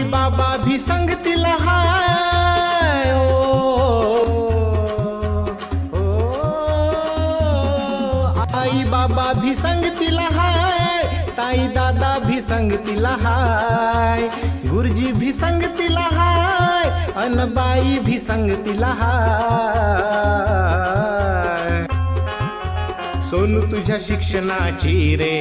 आई बाबा भी संगतीला हाय आई बाबा भी संगतीला हाय, ताई दादा भी संगतीला हाय, गुरुजी भी संगतीला हाय, अन बाई भी संगतीला हाय। सोनू तुझ्या शिक्षणाची रे,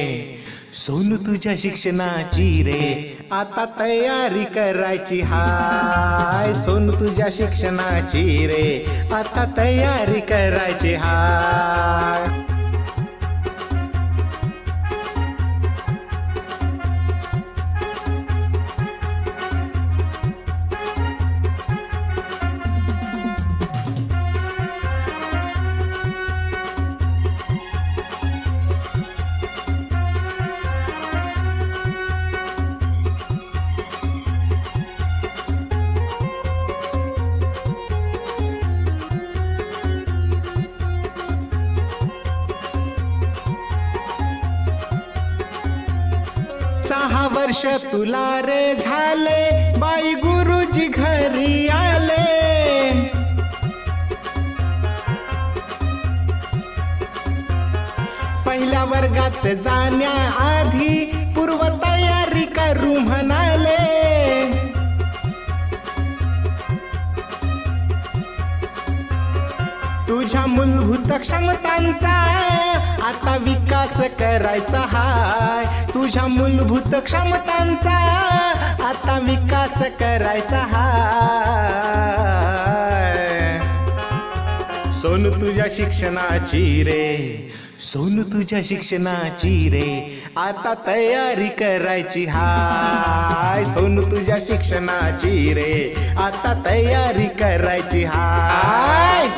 सोनू तुझ्या शिक्षणाची रे, आता तयारी करायची हाय। सोनू तुझ्या शिक्षणाची रे, आता तयारी करायची हाय। 6 वर्ष तुला रे झाले, बाई गुरुजी घरी आले। पहिल्या वर्गात जाण्याआधी पूर्व तयारी करू म्हणाले। तुझ्या मूलभूत क्षमतांचा आता विकास करायचा हाय। तुझ्या मूलभूत क्षमतांचा आता विकास करायचा हाय। सोनू तुझ्या शिक्षणाची रे, सोनू तुझ्या शिक्षणाची रे, आता तयारी करायची हाय। सोनू तुझ्या शिक्षणाची रे, आता तयारी करायची हाय।